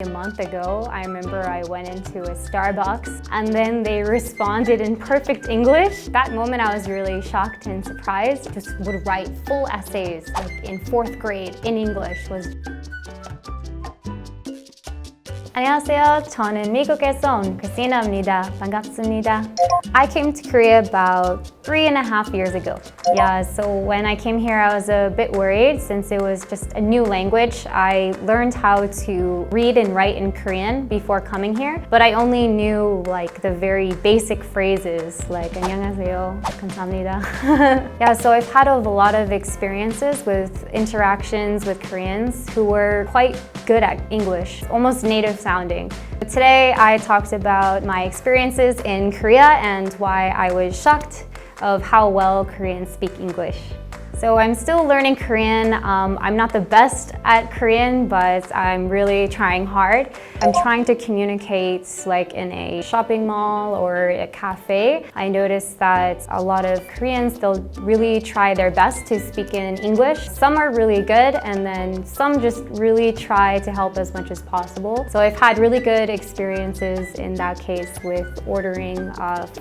A month ago, I remember I went into a Starbucks and then they responded in perfect English. That moment I was really shocked and surprised. Just would write full essays like in 4th grade in English. 안녕하세요. 저는 미국에서 온 크리스티나입니다. 반갑습니다. I came to Korea about 3.5 years ago. Yeah, so when I came here, I was a bit worried since it was just a new language. I learned how to read and write in Korean before coming here, but I only knew like the very basic phrases like 안녕하세요, 감사합니다. Yeah, so I've had a lot of experiences with interactions with Koreans who were quite good at English, almost native sounding. Today I talked about my experiences in Korea and why I was shocked of how well Koreans speak English. So I'm still learning Korean. I'm not the best at Korean, but I'm really trying hard. I'm trying to communicate like in a shopping mall or a cafe. I noticed that a lot of Koreans, they'll really try their best to speak in English. Some are really good, and then some just really try to help as much as possible. So I've had really good experiences in that case with ordering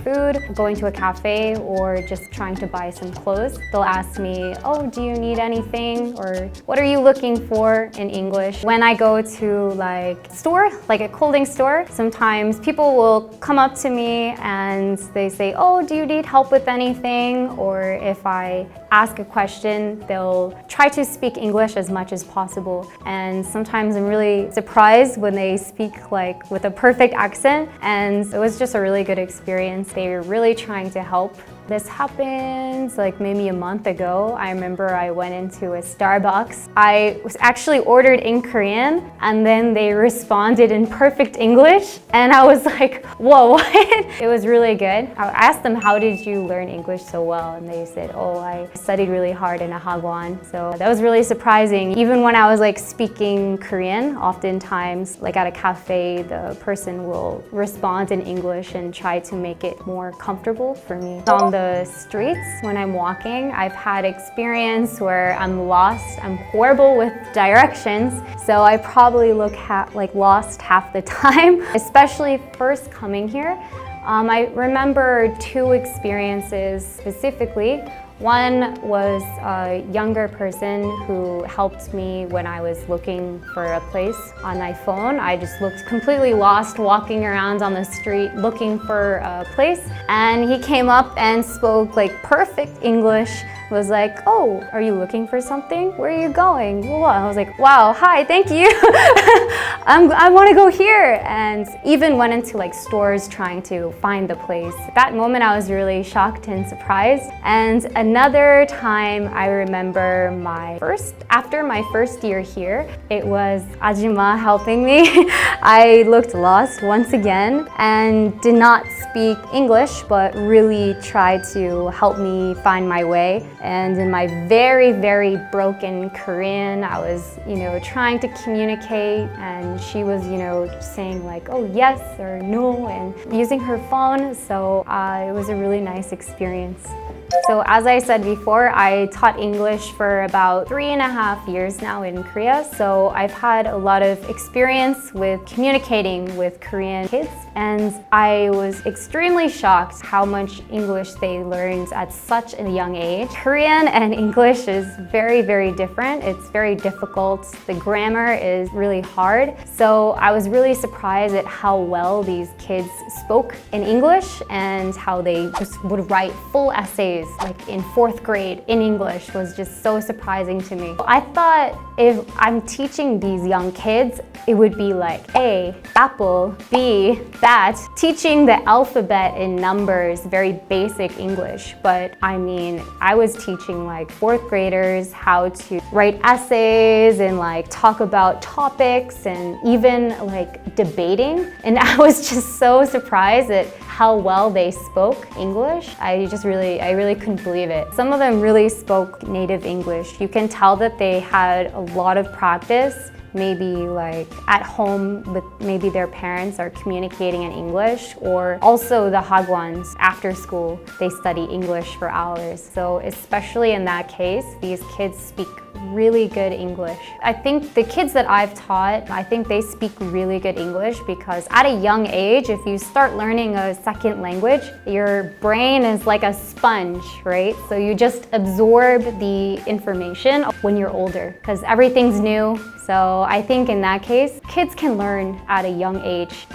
food, going to a cafe, or just trying to buy some clothes. They'll ask me, oh, do you need anything? Or what are you looking for in English? When I go to like store, like a clothing store, sometimes people will come up to me and they say, oh, do you need help with anything? Or if I ask a question, they'll try to speak English as much as possible. And sometimes I'm really surprised when they speak like with a perfect accent. And it was just a really good experience. They were really trying to help. This happened like maybe a month ago. I remember I went into a Starbucks. I was actually ordered in Korean and then they responded in perfect English. And I was like, whoa, what? It was really good. I asked them, how did you learn English so well? And they said, oh, I studied really hard in a hagwon. So that was really surprising. Even when I was like speaking Korean, oftentimes like at a cafe, the person will respond in English and try to make it more comfortable for me. On the streets when I'm walking, I've had experience where I'm lost. I'm horrible with directions, so I probably look like lost half the time, especially first coming here. I remember 2 experiences specifically. One was a younger person who helped me when I was looking for a place on my phone. I just looked completely lost walking around on the street looking for a place. And he came up and spoke like perfect English. Was like, oh, are you looking for something? Where are you going? Well, I was like, wow, hi, thank you. I want to go here. And even went into like stores trying to find the place. That moment I was really shocked and surprised. And another time I remember after my first year here, it was Ajima helping me. I looked lost once again and did not speak English, but really tried to help me find my way. And in my very, very broken Korean, I was, trying to communicate, and she was, saying like, oh, yes or no, and using her phone. So it was a really nice experience. So as I said before, I taught English for about 3.5 years now in Korea. So I've had a lot of experience with communicating with Korean kids. And I was extremely shocked how much English they learned at such a young age. Korean and English is very, very different. It's very difficult. The grammar is really hard. So I was really surprised at how well these kids spoke in English and how they just would write full essays like in 4th grade in English was just so surprising to me. I thought if I'm teaching these young kids, it would be like A, apple, B, that. Teaching the alphabet in numbers, very basic English. But I mean, I was teaching like 4th graders how to write essays and like talk about topics and even like debating. And I was just so surprised at how well they spoke English. I really couldn't believe it. Some of them really spoke native English. You can tell that they had a lot of practice. Maybe like at home with maybe their parents are communicating in English, or also the hagwons after school, they study English for hours. So especially in that case, these kids speak really good English. I think the kids that I've taught, I think they speak really good English because at a young age, if you start learning a second language, your brain is like a sponge, right? So you just absorb the information when you're older because everything's new. So I think in that case, kids can learn at a young age.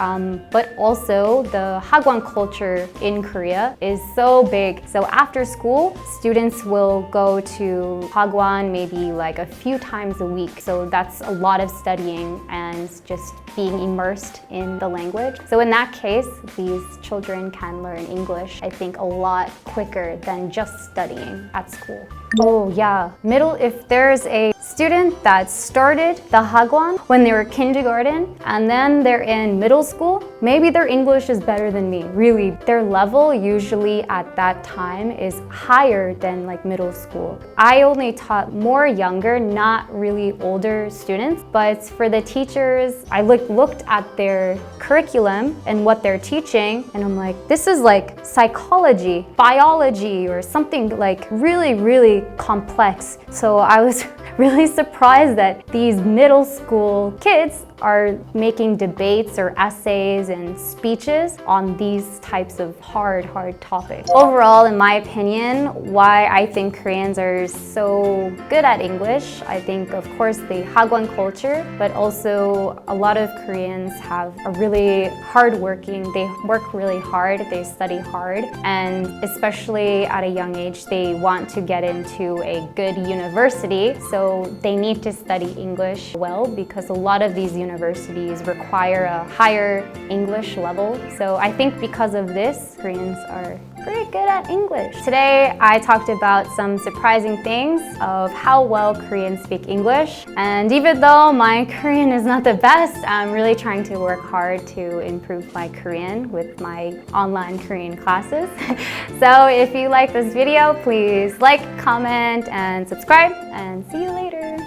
But also the hagwon culture in Korea is so big. So after school, students will go to hagwon maybe like a few times a week. So that's a lot of studying and just being immersed in the language. So in that case, these children can learn English, I think, a lot quicker than just studying at school. Oh yeah, if there's a student that started the hagwon when they were kindergarten and then they're in middle school, maybe their English is better than me. Really, their level usually at that time is higher than like middle school. I only taught more younger, not really older students, but for the teachers, I looked at their curriculum and what they're teaching, and I'm like, this is like psychology, biology, or something like really, really complex. So I was really surprised that these middle school kids are making debates or essays and speeches on these types of hard topics. Overall, in my opinion, why I think Koreans are so good at English, I think of course the hagwon culture, but also a lot of Koreans have a really hardworking, they work really hard, they study hard, and especially at a young age, they want to get into a good university, so they need to study English well because a lot of these universities require a higher English level. So I think because of this, Koreans are pretty good at English. Today, I talked about some surprising things of how well Koreans speak English. And even though my Korean is not the best, I'm really trying to work hard to improve my Korean with my online Korean classes. So if you like this video, please like, comment, and subscribe, and see you later.